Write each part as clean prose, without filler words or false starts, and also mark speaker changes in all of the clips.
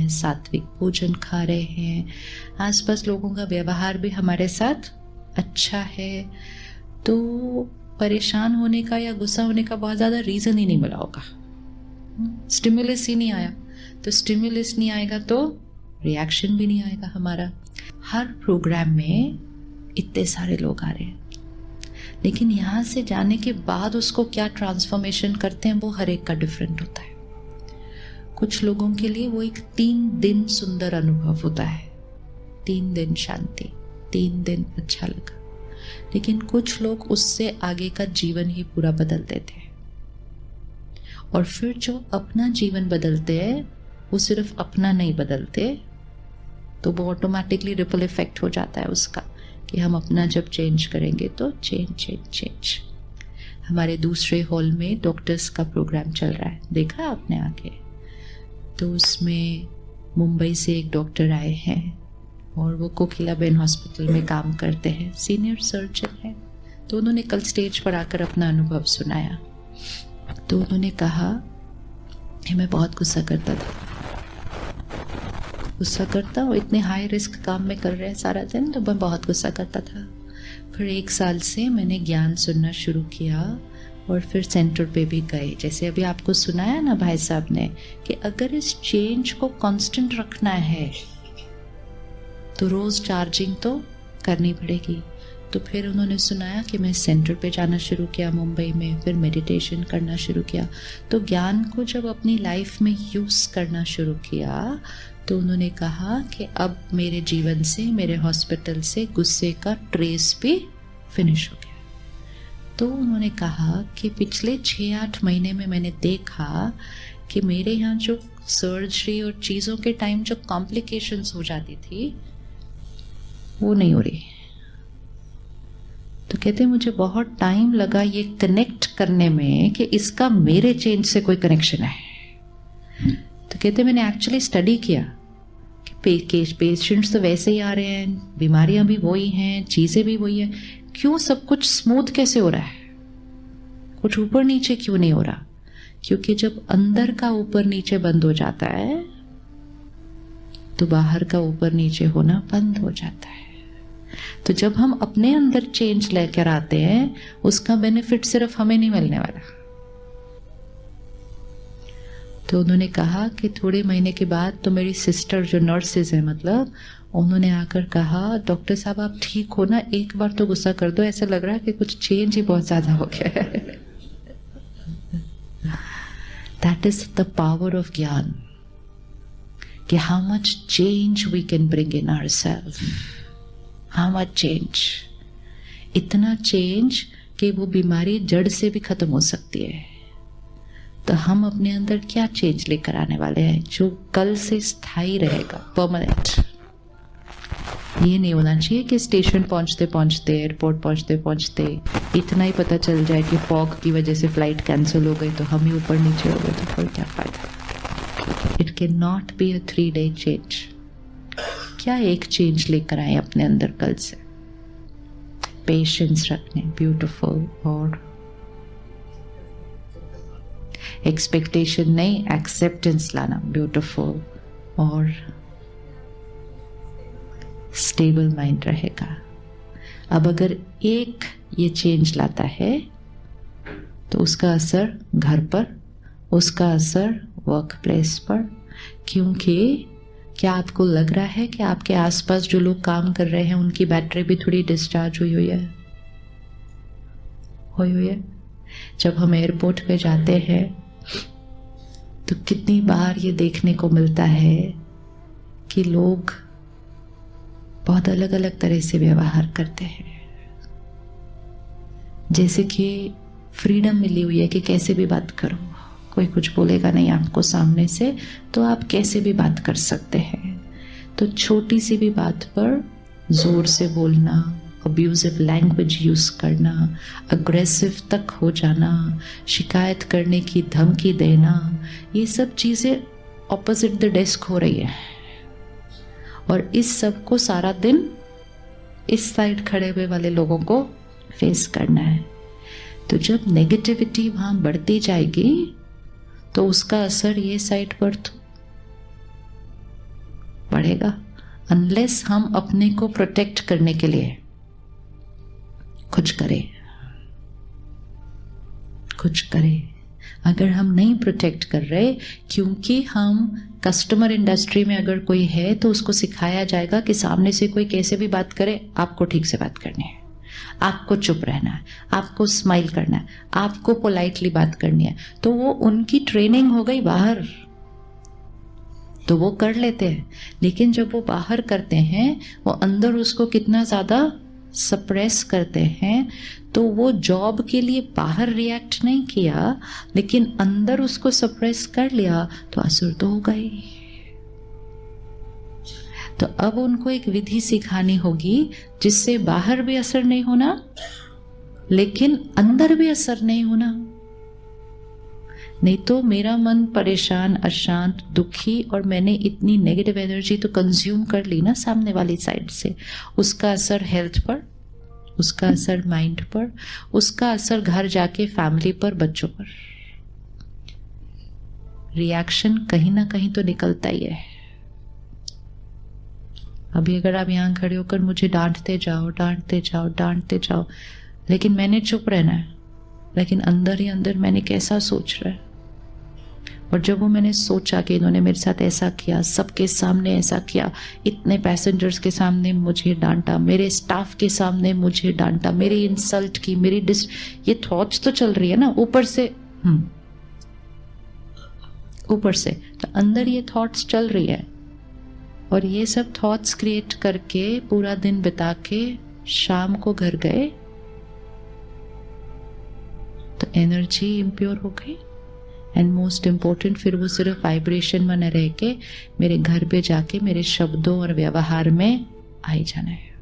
Speaker 1: हैं, सात्विक भोजन खा रहे हैं, आसपास लोगों का व्यवहार भी हमारे साथ अच्छा है, तो परेशान होने का या गुस्सा होने का बहुत ज़्यादा रीज़न ही नहीं मिला होगा। स्टिमुलस ही नहीं आया, तो स्टिमुलस नहीं आएगा तो रिएक्शन भी नहीं आएगा हमारा। हर प्रोग्राम में इतने सारे लोग आ रहे हैं, लेकिन यहाँ से जाने के बाद उसको क्या ट्रांसफॉर्मेशन करते हैं वो हर एक का डिफरेंट होता है। कुछ लोगों के लिए वो एक 3 दिन सुंदर अनुभव होता है, 3 दिन शांति, 3 दिन अच्छा लगा, लेकिन कुछ लोग उससे आगे का जीवन ही पूरा बदल देते हैं। और फिर जो अपना जीवन बदलते हैं वो सिर्फ अपना नहीं बदलते, तो वो ऑटोमेटिकली रिपल इफेक्ट हो जाता है उसका, कि हम अपना जब चेंज करेंगे तो चेंज। हमारे दूसरे हॉल में डॉक्टर्स का प्रोग्राम चल रहा है, देखा आपने आके? तो उसमें मुंबई से एक डॉक्टर आए हैं और वो कोकिलाबेन हॉस्पिटल में काम करते हैं, सीनियर सर्जन है। तो उन्होंने कल स्टेज पर आकर अपना अनुभव सुनाया। तो उन्होंने कहा कि मैं बहुत गुस्सा करता हूँ, इतने हाई रिस्क काम में कर रहे हैं सारा दिन, तो मैं बहुत गुस्सा करता था। फिर 1 साल से मैंने ज्ञान सुनना शुरू किया और फिर सेंटर पे भी गए। जैसे अभी आपको सुनाया ना भाई साहब ने, कि अगर इस चेंज को कांस्टेंट रखना है तो रोज चार्जिंग तो करनी पड़ेगी। तो फिर उन्होंने सुनाया कि मैं सेंटर पे जाना शुरू किया मुंबई में, फिर मेडिटेशन करना शुरू किया। तो ज्ञान को जब अपनी लाइफ में यूज़ करना शुरू किया तो उन्होंने कहा कि अब मेरे जीवन से, मेरे हॉस्पिटल से गुस्से का ट्रेस भी फिनिश हो गया। तो उन्होंने कहा कि पिछले 6-8 महीने में मैंने देखा कि मेरे यहाँ जो सर्जरी और चीज़ों के टाइम जो कॉम्प्लिकेशंस हो जाती थी वो नहीं हो रही। तो कहते मुझे बहुत टाइम लगा ये कनेक्ट करने में कि इसका मेरे चेंज से कोई कनेक्शन है। तो कहते मैंने एक्चुअली स्टडी किया कि पेशेंट्स तो वैसे ही आ रहे हैं, बीमारियां भी वही हैं, चीज़ें भी वही हैं, क्यों सब कुछ स्मूथ कैसे हो रहा है, कुछ ऊपर नीचे क्यों नहीं हो रहा? क्योंकि जब अंदर का ऊपर नीचे बंद हो जाता है तो बाहर का ऊपर नीचे होना बंद हो जाता है। तो जब हम अपने अंदर चेंज लेकर आते हैं उसका बेनिफिट सिर्फ हमें नहीं मिलने वाला। तो उन्होंने कहा कि थोड़े महीने के बाद तो मेरी सिस्टर जो नर्सेज है, मतलब उन्होंने आकर कहा डॉक्टर साहब आप ठीक हो ना, एक बार तो गुस्सा कर दो, ऐसा लग रहा है कि कुछ चेंज ही बहुत ज्यादा हो गया है। That is the power of ज्ञान, कि how much change we can bring in ourself, how much change, इतना चेंज कि वो बीमारी जड़ से भी खत्म हो सकती है। तो हम अपने अंदर क्या चेंज लेकर आने वाले हैं जो कल से स्थायी रहेगा, परमानेंट। ये नहीं होना चाहिए कि स्टेशन पहुंचते पहुंचते, एयरपोर्ट पहुंचते पहुंचते इतना ही पता चल जाए कि फॉग की वजह से फ्लाइट कैंसिल हो गई तो हम ही ऊपर नीचे हो गए, तो फिर क्या फायदा। It can not be a 3-day change. क्या एक चेंज लेकर आए अपने अंदर कल से? पेशेंस रखने, ब्यूटीफुल, और एक्सपेक्टेशन नहीं, एक्सेप्टेंस लाना, ब्यूटीफुल, और स्टेबल माइंड रहेगा। अब अगर एक ये चेंज लाता है तो उसका असर घर पर, उसका असर वर्क प्लेस पर। क्योंकि क्या आपको लग रहा है कि आपके आसपास जो लोग काम कर रहे हैं उनकी बैटरी भी थोड़ी डिस्चार्ज हुई है? जब हम एयरपोर्ट पे जाते हैं तो कितनी बार ये देखने को मिलता है कि लोग बहुत अलग अलग तरह से व्यवहार करते हैं, जैसे कि फ्रीडम मिली हुई है कि कैसे भी बात करो, कोई कुछ बोलेगा नहीं आपको सामने से, तो आप कैसे भी बात कर सकते हैं। तो छोटी सी भी बात पर जोर से बोलना, अब्यूजिव लैंग्वेज यूज करना, अग्रेसिव तक हो जाना, शिकायत करने की धमकी देना, ये सब चीजें ऑपोजिट द डेस्क हो रही है। और इस सब को सारा दिन इस साइड खड़े हुए वाले लोगों को फेस करना है। तो जब नेगेटिविटी वहां बढ़ती जाएगी तो उसका असर ये साइड पर तो पड़ेगा, अनलेस हम अपने को प्रोटेक्ट करने के लिए कुछ करें। अगर हम नहीं प्रोटेक्ट कर रहे, क्योंकि हम कस्टमर इंडस्ट्री में अगर कोई है तो उसको सिखाया जाएगा कि सामने से कोई कैसे भी बात करे, आपको ठीक से बात करनी है, आपको चुप रहना है, आपको स्माइल करना है, आपको पोलाइटली बात करनी है। तो वो उनकी ट्रेनिंग हो गई बाहर, तो वो कर लेते हैं। लेकिन जब वो बाहर करते हैं, वो अंदर उसको कितना ज़्यादा सप्रेस करते हैं, तो वो जॉब के लिए बाहर रिएक्ट नहीं किया, लेकिन अंदर उसको सप्रेस कर लिया, तो असर तो होगा ही। तो अब उनको एक विधि सिखानी होगी जिससे बाहर भी असर नहीं होना, लेकिन अंदर भी असर नहीं होना। नहीं तो मेरा मन परेशान, अशांत, दुखी, और मैंने इतनी नेगेटिव एनर्जी तो कंज्यूम कर ली ना सामने वाली साइड से, उसका असर हेल्थ पर, उसका असर माइंड पर, उसका असर घर जाके फैमिली पर, बच्चों पर। रिएक्शन कहीं ना कहीं तो निकलता ही है। अभी अगर आप यहां खड़े होकर मुझे डांटते जाओ, लेकिन मैंने चुप रहना है, लेकिन अंदर ही अंदर मैंने कैसा सोच रहा है। और जब वो मैंने सोचा कि इन्होंने मेरे साथ ऐसा किया, सबके सामने ऐसा किया, इतने पैसेंजर्स के सामने मुझे डांटा, मेरे स्टाफ के सामने मुझे डांटा, मेरी इंसल्ट की, ये थॉट्स तो चल रही है ना ऊपर से, तो अंदर ये थॉट्स चल रही है। और ये सब थॉट्स क्रिएट करके पूरा दिन बिता के शाम को घर गए तो एनर्जी इम्प्योर हो गई। एंड मोस्ट इम्पोर्टेंट, फिर वो सिर्फ वाइब्रेशन में न रह के मेरे घर पे जाके मेरे शब्दों और व्यवहार में आई जाना है।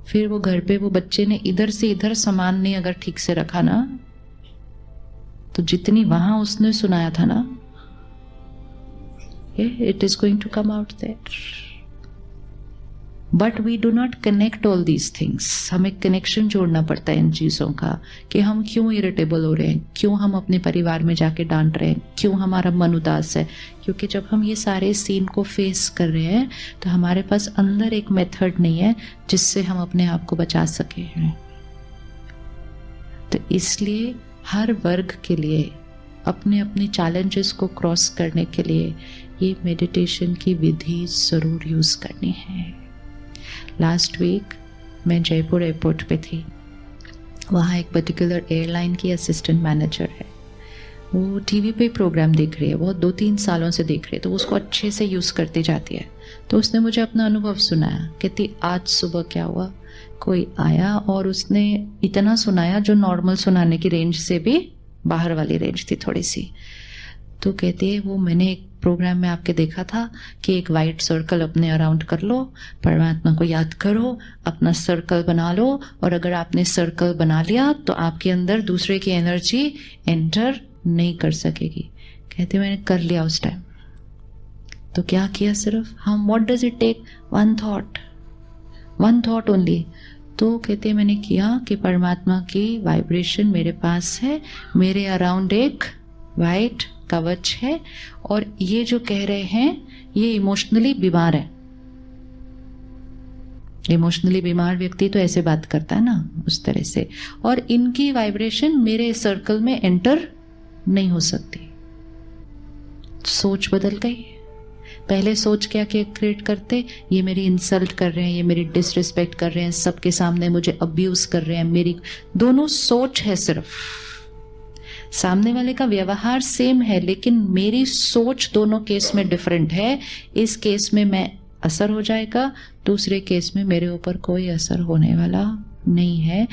Speaker 1: फिर वो घर पे वो बच्चे ने इधर से इधर सामान नहीं अगर ठीक से रखा ना, तो जितनी वहां उसने सुनाया था ना, it is going to come out there. But we do not connect all these things. हमें कनेक्शन जोड़ना पड़ता है इन चीज़ों का, कि हम क्यों इरिटेबल हो रहे हैं, क्यों हम अपने परिवार में जाके डांट रहे हैं, क्यों हमारा मन उदास है। क्योंकि जब हम ये सारे सीन को फेस कर रहे हैं तो हमारे पास अंदर एक मेथड नहीं है जिससे हम अपने आप को बचा सके हैं। तो इसलिए हर वर्ग के लिए अपने अपने चैलेंजेस को क्रॉस करने के लिए ये मेडिटेशन की विधि ज़रूर यूज़ करनी है। लास्ट वीक मैं जयपुर एयरपोर्ट पे थी। वहाँ एक पर्टिकुलर एयरलाइन की असिस्टेंट मैनेजर है, वो टीवी पे प्रोग्राम देख रही है, वो 2-3 सालों से देख रही है, तो उसको अच्छे से यूज़ करती जाती है। तो उसने मुझे अपना अनुभव सुनाया, कहती आज सुबह क्या हुआ, कोई आया और उसने इतना सुनाया जो नॉर्मल सुनाने की रेंज से भी बाहर वाली रेंज थी थोड़ी सी। तो कहती है वो मैंने एक प्रोग्राम में आपके देखा था कि एक वाइट सर्कल अपने अराउंड कर लो, परमात्मा को याद करो, अपना सर्कल बना लो, और अगर आपने सर्कल बना लिया तो आपके अंदर दूसरे की एनर्जी एंटर नहीं कर सकेगी। कहते मैंने कर लिया उस टाइम। तो क्या किया, सिर्फ हम what does it take, one thought only. तो कहते मैंने किया कि परमात्मा की वाइब्रेशन मेरे पास है, मेरे अराउंड एक वाइट कवच है, और ये जो कह रहे हैं ये इमोशनली बीमार है। इमोशनली बीमार व्यक्ति तो ऐसे बात करता है ना, उस तरह से, और इनकी वाइब्रेशन मेरे सर्कल में एंटर नहीं हो सकती। सोच बदल गई। पहले सोच क्या क्रिएट करते, ये मेरी इंसल्ट कर रहे हैं, ये मेरी डिसरिस्पेक्ट कर रहे हैं, सबके सामने मुझे अब्यूज कर रहे हैं, मेरी दोनों सोच है सिर्फ। सामने वाले का व्यवहार सेम है, लेकिन मेरी सोच दोनों केस में डिफरेंट है। इस केस में मैं असर हो जाएगा, दूसरे केस में मेरे ऊपर कोई असर होने वाला नहीं है।